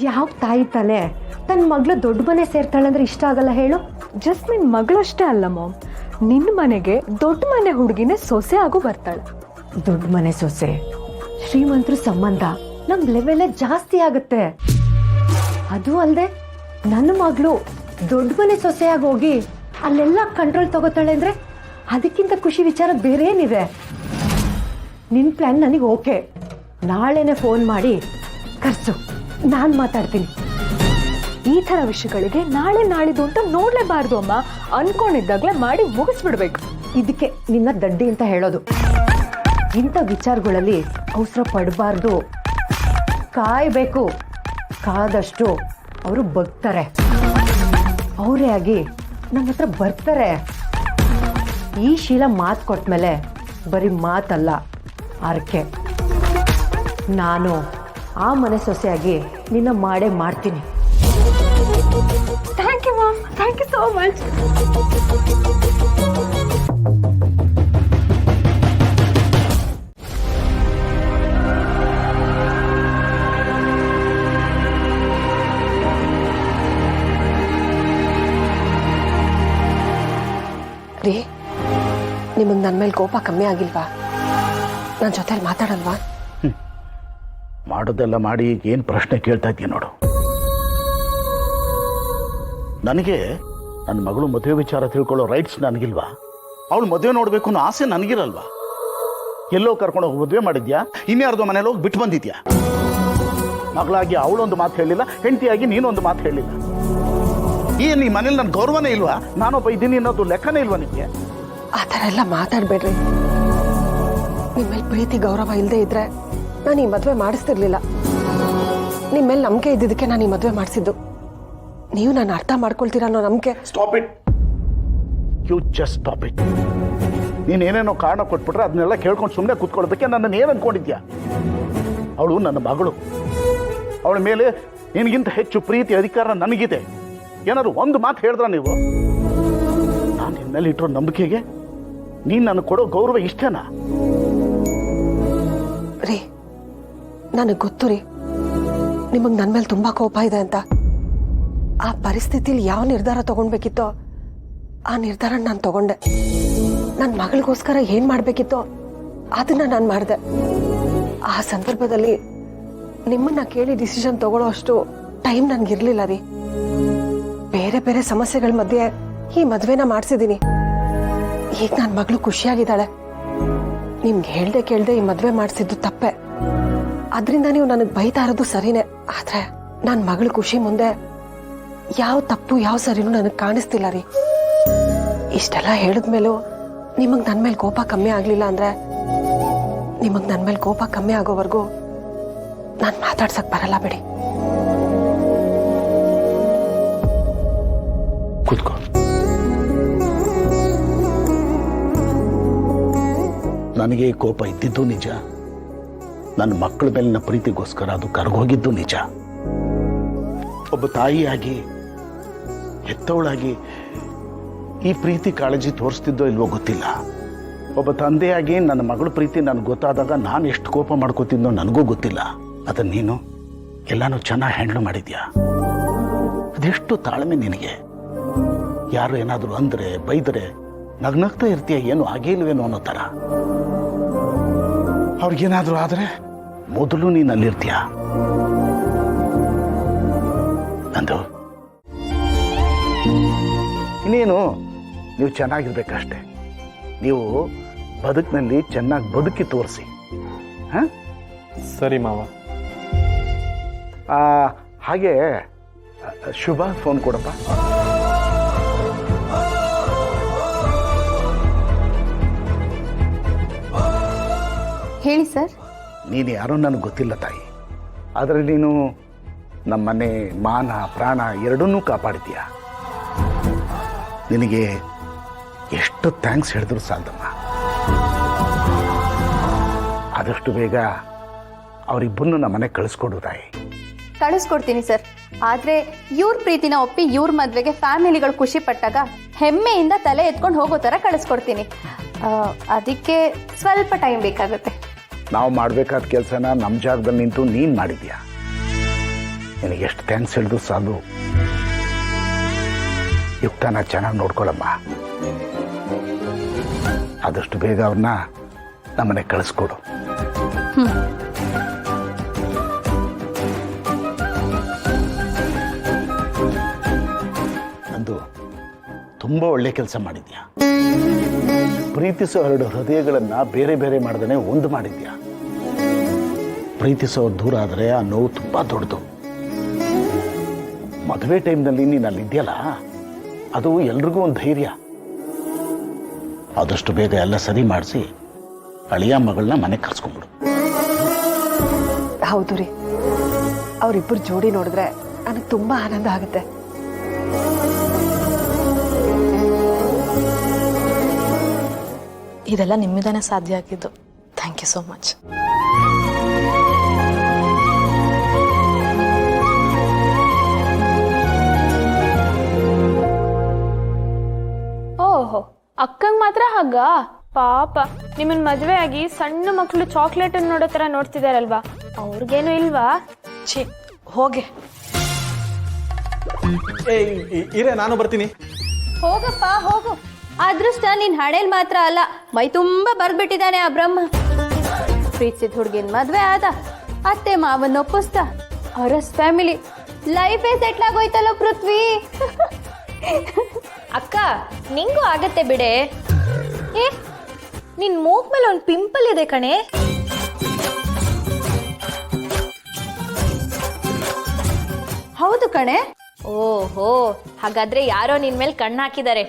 ಯಾವ ತಾಯಿ ತಾನೆ ತನ್ನ ಮಗಳು ದೊಡ್ಡ ಮನೆ ಸೇರ್ತಾಳೆ ಅಂದ್ರೆ ಇಷ್ಟ ಆಗಲ್ಲ ಹೇಳು? ಜಸ್ಮಿನ್ ಮಗಳಷ್ಟೇ ಅಲ್ಲ ಮಾಮ್, ನಿನ್ನ ಮನೆಗೆ ದೊಡ್ಡ ಮನೆ ಹುಡುಗಿನೇ ಸೊಸೆ ಆಗು ಬರ್ತಾಳೆ. ದೊಡ್ಡ ಮನೆ ಸೊಸೆ ಶ್ರೀಮಂತರ ಸಂಬಂಧ ನಮ್ ಲೆವೆಲ್ ಜಾಸ್ತಿ ಆಗುತ್ತೆ. ಅದು ಅಲ್ಲದೆ ನನ್ನ ಮಗಳು ದೊಡ್ಡ ಮನೆ ಸೊಸೆಯಾಗಿ ಹೋಗಿ ಅಲ್ಲೆಲ್ಲ ಕಂಟ್ರೋಲ್ ತಗೋತಾಳೆ ಅಂದ್ರೆ ಅದಕ್ಕಿಂತ ಖುಷಿ ವಿಚಾರ ಬೇರೆ ಏನಿದೆ? ನಿನ್ ಪ್ಲಾನ್ ನನಗೆ ಓಕೆ. ನಾಳೆನೆ ಫೋನ್ ಮಾಡಿ ಕರ್ಸು, ನಾನು ಮಾತಾಡ್ತೀನಿ. ಈ ತರ ವಿಷಯಗಳಿಗೆ ನಾಳೆ ನಾಳಿದ್ದು ಅಂತ ನೋಡ್ಲೇಬಾರ್ದು ಅಮ್ಮ. ಅನ್ಕೊಂಡಿದ್ದಾಗ್ಲೇ ಮಾಡಿ ಮುಗಿಸ್ಬಿಡ್ಬೇಕು. ಇದಕ್ಕೆ ನಿನ್ನ ದಡ್ಡಿ ಅಂತ ಹೇಳೋದು. ಇಂಥ ವಿಚಾರಗಳಲ್ಲಿ ಅವಸರ ಪಡಬಾರ್ದು, ಕಾಯಬೇಕು. ಕಾದಷ್ಟು ಅವರು ಬಗ್ತಾರೆ, ಅವರೇ ಆಗಿ ನಮ್ಮ ಹತ್ರ ಬರ್ತಾರೆ. ಈ ಶೀಲ ಮಾತು ಕೊಟ್ಮೇಲೆ ಬರೀ ಮಾತಲ್ಲ, ಅರ್ಕೆ. ನಾನು ಆ ಮನೆ ಸೊಸೆಯಾಗಿ ನಿನ್ನ ಮಾಡೇ ಮಾಡ್ತೀನಿ. Thank you mom, thank you so much. ರೀ, ನಿಮಗೆ ನನ್ನ ಮೇಲೆ ಕೋಪ ಕಮ್ಮಿ ಆಗಿಲ್ವಾ? ನನ್ನ ಜೊತೆಲಿ ಮಾತಾಡಲ್ವಾ? ಮಾಡೋದೆಲ್ಲ ಮಾಡಿ ಏನು ಪ್ರಶ್ನೆ ಕೇಳ್ತಾ ಇದ್ದೀಯ ನೋಡು. ನನಗೆ ನನ್ನ ಮಗಳು ಮದುವೆ ವಿಚಾರ ತಿಳ್ಕೊಳ್ಳೋ ರೈಟ್ಸ್ ನನಗಿಲ್ವಾ? ಅವಳು ಮದುವೆ ನೋಡಬೇಕು ಅನ್ನೋ ಆಸೆ ನನಗಿರಲ್ವಾ? ಎಲ್ಲೋ ಕರ್ಕೊಂಡು ಹೋಗಿ ಮದುವೆ ಮಾಡಿದ್ಯಾ? ಇನ್ಯಾರ್ದೋ ಮನೇಲಿ ಹೋಗಿ ಬಿಟ್ಟು ಬಂದಿದ್ಯಾ? ಮಗಳಾಗಿ ಅವಳೊಂದು ಮಾತು ಹೇಳಿಲ್ಲ, ಹೆಂಡತಿಯಾಗಿ ನೀನೊಂದು ಮಾತು ಹೇಳಿಲ್ಲ. ಈ ಮನೇಲಿ ನನ್ನ ಗೌರವನೇ ಇಲ್ವಾ? ನಾನೊಬ್ಬ ಇದ್ದೀನಿ ಅನ್ನೋದು ಲೆಕ್ಕನೇ ಇಲ್ವಾ ನಿಮಗೆ? ಆ ಥರ ಎಲ್ಲ ಮಾತಾಡಬೇಡ್ರಿ. ನಿಮ್ಮ ಮೇಲೆ ಪ್ರೀತಿ ಗೌರವ ಇಲ್ಲದೆ ಇದ್ರೆ ನಾನು ಈ ಮದುವೆ ಮಾಡಿಸ್ತಿರ್ಲಿಲ್ಲ. ನಿಮ್ಮ ಮೇಲೆ ನಂಬಿಕೆ ಇದ್ದಿದ್ದಕ್ಕೆ ನಾನು ಈ ಮದುವೆ ಮಾಡಿಸಿದ್ದು. ನೀವು ನಾನು ಅರ್ಥ ಮಾಡ್ಕೊಳ್ತೀರ ಅನ್ನೋ ನಂಬಿಕೆ. Stop it, you just stop it. ನೀನೇನೇನೋ ಕಾರಣ ಕೊಟ್ಬಿಟ್ರೆ ಅದನ್ನೆಲ್ಲ ಕೇಳ್ಕೊಂಡು ಸುಮ್ಮನೆ ಕೂತ್ಕೊಳ್ಳೋದಕ್ಕೆ ನನ್ನನ್ನು ಏನು ಅನ್ಕೊಂಡಿದ್ಯಾ? ಅವಳು ನನ್ನ ಮಗಳು. ಅವಳ ಮೇಲೆ ನಿನಗಿಂತ ಹೆಚ್ಚು ಪ್ರೀತಿ ಅಧಿಕಾರ ನನಗಿದೆ. ಏನಾದ್ರು ಒಂದು ಮಾತು ಹೇಳಿದ್ರ ನೀವು? ನಾನು ನಿನ್ನ ಮೇಲೆ ಇಟ್ಟಿರೋ ನಂಬಿಕೆಗೆ ನೀನು ನನಗೆ ಕೊಡೋ ಗೌರವ ಇಷ್ಟೇನಾ? ರೀ, ನನಗೆ ಗೊತ್ತು ರೀ ನಿಮಗೆ ನನ್ನ ಮೇಲೆ ತುಂಬಾ ಕೋಪ ಇದೆ ಅಂತ. ಆ ಪರಿಸ್ಥಿತಿಲಿ ಯಾವ ನಿರ್ಧಾರ ತಗೊಳ್ಬೇಕಿತ್ತೋ ಆ ನಿರ್ಧಾರ ನಾನು ತಗೊಂಡೆ. ನನ್ನ ಮಗಳಿಗೋಸ್ಕರ ಏನ್ ಮಾಡ್ಬೇಕಿತ್ತೋ ಅದನ್ನ ನಾನು ಮಾಡಿದೆ. ಆ ಸಂದರ್ಭದಲ್ಲಿ ನಿಮ್ಮನ್ನ ಕೇಳಿ ಡಿಸಿಷನ್ ತಗೊಳ್ಳೋ ಅಷ್ಟು ಟೈಮ್ ನನ್ಗಿರ್ಲಿಲ್ಲ ರೀ. ಬೇರೆ ಬೇರೆ ಸಮಸ್ಯೆಗಳ ಮಧ್ಯೆ ಈ ಮದ್ವೆನ ಮಾಡಿಸಿದೀನಿ. ಈಗ ನನ್ನ ಮಗಳು ಖುಷಿಯಾಗಿದ್ದಾಳೆ. ನಿಮ್ಗೆ ಹೇಳ್ದೆ ಕೇಳ್ದೆ ಈ ಮದ್ವೆ ಮಾಡಿಸಿದ್ದು ತಪ್ಪೆ. ಅದರಿಂದ ನೀವು ನನಗೆ ಬೈತಾ ಇರೋದು ಸರಿನೇ. ಆದ್ರೆ ನನ್ನ ಮಗಳ ಖುಷಿ ಮುಂದೆ ಯಾವ ತಪ್ಪು ಯಾವ ಸರಿನೂ ನನಗೆ ಕಾಣಿಸ್ತಿಲ್ಲ ರೀ. ಇಷ್ಟೆಲ್ಲ ಹೇಳಿದ್ಮೇಲೂ ನಿಮಗ್ ನನ್ನ ಮೇಲೆ ಕೋಪ ಕಮ್ಮಿ ಆಗ್ಲಿಲ್ಲ ಅಂದ್ರೆ ನಿಮಗ್ ನನ್ನ ಮೇಲೆ ಕೋಪ ಕಮ್ಮಿ ಆಗೋವರೆಗೂ ನಾನು ಮಾತಾಡ್ಸಕ್ ಬರಲ್ಲ ಬಿಡಿ. ಕೂತ್ಕೋ. ನನಗೆ ಕೋಪ ಇದ್ದಿದ್ದು ನಿಜ. ನನ್ನ ಮಕ್ಕಳ ಮೇಲಿನ ಪ್ರೀತಿಗೋಸ್ಕರ ಅದು ಕರಗೋಗಿದ್ದು ನಿಜ. ಒಬ್ಬ ತಾಯಿಯಾಗಿ, ಹೆತ್ತವಳಾಗಿ ಈ ಪ್ರೀತಿ ಕಾಳಜಿ ತೋರಿಸ್ತಿದ್ದೋ ಇಲ್ವೋ ಗೊತ್ತಿಲ್ಲ. ಒಬ್ಬ ತಂದೆಯಾಗಿ ನನ್ನ ಮಗಳ ಪ್ರೀತಿ ನನಗೆ ಗೊತ್ತಾದಾಗ ನಾನು ಎಷ್ಟು ಕೋಪ ಮಾಡ್ಕೋತಿದ್ದೋ ನನಗೂ ಗೊತ್ತಿಲ್ಲ. ಅದನ್ನ ನೀನು ಎಲ್ಲಾನು ಚೆನ್ನಾಗಿ ಹ್ಯಾಂಡಲ್ ಮಾಡಿದ್ಯಾ. ಅದೆಷ್ಟು ತಾಳ್ಮೆ ನಿನಗೆ. ಯಾರು ಏನಾದರೂ ಅಂದ್ರೆ ಬೈದರೆ ನಗ್ನಗ್ತಾ ಇರ್ತೀಯ, ಏನು ಆಗೇ ಇಲ್ವೇನೋ ಅನ್ನೋ ಥರ. ಅವ್ರಿಗೇನಾದರೂ ಆದರೆ ಮೊದಲು ನೀನು ಅಲ್ಲಿರ್ತೀಯ. ನಂದು ಇನ್ನೇನು, ನೀವು ಚೆನ್ನಾಗಿರ್ಬೇಕಷ್ಟೆ. ನೀವು ಬದುಕಿನಲ್ಲಿ ಚೆನ್ನಾಗಿ ಬದುಕಿ ತೋರಿಸಿ. ಹಾಂ, ಸರಿ ಮಾವ. ಹಾಗೆ ಶುಭ ಫೋನ್ ಕೊಡಪ್ಪ. ಹೇಳಿ ಸರ್. ನೀನು ಯಾರೋ ನನಗೆ ಗೊತ್ತಿಲ್ಲ ತಾಯಿ, ಆದರೆ ನೀನು ನಮ್ಮನೆ ಮಾನ ಪ್ರಾಣ ಎರಡನ್ನೂ ಕಾಪಾಡಿದೀಯ. ನಿನಗೆ ಎಷ್ಟು ಥ್ಯಾಂಕ್ಸ್ ಹೇಳಿದ್ರು ಸಾಲದಮ್ಮ. ಆದಷ್ಟು ಬೇಗ ಅವರಿಬ್ಬರನ್ನು ನಮ್ಮ ಮನೆಗೆ ಕಳಿಸ್ಕೊಡು ತಾಯಿ. ಕಳಿಸ್ಕೊಡ್ತೀನಿ ಸರ್. ಆದರೆ ಇವ್ರ ಪ್ರೀತಿನ ಒಪ್ಪಿ ಇವ್ರ ಮದುವೆಗೆ ಫ್ಯಾಮಿಲಿಗಳು ಖುಷಿ ಪಟ್ಟಾಗ ಹೆಮ್ಮೆಯಿಂದ ತಲೆ ಎತ್ಕೊಂಡು ಹೋಗೋ ಥರ ಕಳಿಸ್ಕೊಡ್ತೀನಿ. ಅದಕ್ಕೆ ಸ್ವಲ್ಪ ಟೈಮ್ ಬೇಕಾಗುತ್ತೆ. ನಾವು ಮಾಡಬೇಕಾದ ಕೆಲಸನ ನಮ್ಮ ಜಾಗದಲ್ಲಿ ನಿಂತು ನೀನು ಮಾಡಿದ್ಯಾ. ನಿನಗೆ ಎಷ್ಟು ಥ್ಯಾಂಕ್ಸ್ ಹೇಳಿದ್ರು ಸಾಲು. ಯುಕ್ತನ ಚೆನ್ನಾಗಿ ನೋಡ್ಕೊಳಮ್ಮ. ಆದಷ್ಟು ಬೇಗ ಅವ್ರನ್ನ ನಮ್ಮನೆ ಕಳಿಸ್ಕೊಡು. ಅಂದು ತುಂಬ ಒಳ್ಳೆ ಕೆಲಸ ಮಾಡಿದ್ಯಾ. ಪ್ರೀತಿಸೋ 2 ಹೃದಯಗಳನ್ನ ಬೇರೆ ಬೇರೆ ಮಾಡ್ದೇ ಒಂದು ಮಾಡಿದ್ಯಾ. ಪ್ರೀತಿಸೋ ದೂರ ಆದರೆ ಆ ನೋವು ತುಂಬ ದೊಡ್ಡದು. ಮದುವೆ ಟೈಮ್ನಲ್ಲಿ ನೀನು ಅಲ್ಲಿದ್ಯಲ್ಲ, ಅದು ಎಲ್ರಿಗೂ ಒಂದು ಧೈರ್ಯ. ಆದಷ್ಟು ಬೇಗ ಎಲ್ಲ ಸರಿ ಮಾಡಿಸಿ ಅಳಿಯ ಮಗಳನ್ನ ಮನೆಗೆ ಕರ್ಸ್ಕೊಂಡ್ಬಿಡು. ಹೌದು ರೀ, ಅವರಿಬ್ಬರು ಜೋಡಿ ನೋಡಿದ್ರೆ ನನಗೆ ತುಂಬಾ ಆನಂದ ಆಗುತ್ತೆ. ಇದೆಲ್ಲ ನಿಮ್ಮಿಂದಾನೇ ಸಾಧ್ಯ ಆಗಿದ್ದು. Thank you so much. ಓಹೋ, ಅಕ್ಕಂಗ್ ಮಾತ್ರ ಹಾಗ? ಪಾಪ, ನಿಮ್ಮನ್ ಮದ್ವೆ ಆಗಿ ಸಣ್ಣ ಮಕ್ಕಳು ಚಾಕ್ಲೇಟ್ ಅನ್ನು ನೋಡೋ ತರ ನೋಡ್ತಿದಾರಲ್ವಾ, ಅವ್ರಿಗೇನು ಇಲ್ವಾ? ಛೀ, ಹೋಗೆ. ಇರೇ, ನಾನು ಬರ್ತೀನಿ. ಹೋಗಪ್ಪ ಹೋಗು. ಅದೃಷ್ಟ ನಿನ್ ಹಣೆಲ್ ಮಾತ್ರ ಅಲ್ಲ, ಮೈ ತುಂಬಾ ಬರ್ಬಿಟ್ಟಿದ್ದಾನೆ ಆ ಬ್ರಹ್ಮ. ಪ್ರೀತಿಸಿದ ಹುಡುಗಿನ ಮದ್ವೆ ಆದ, ಅತ್ತೆ ಮಾವನ್ ಒಪ್ಪಿಸ್ದ, ಅರಸ್ ಫ್ಯಾಮಿಲಿ, ಲೈಫೇ ಸೆಟ್ಲ್ ಆಗೋಯ್ತಲ್ಲ ಪೃಥ್ವಿ. ಅಕ್ಕ, ನಿಂಗೂ ಆಗತ್ತೆ ಬಿಡೆ. ಏ, ನಿನ್ ಮೂಕ್ ಮೇಲೆ ಒಂದು ಪಿಂಪಲ್ ಇದೆ ಕಣೆ. ಹೌದು ಕಣೆ. ಓಹೋ, ಹಾಗಾದ್ರೆ ಯಾರೋ ನಿನ್ ಮೇಲೆ ಕಣ್ಣು ಹಾಕಿದ್ದಾರೆ.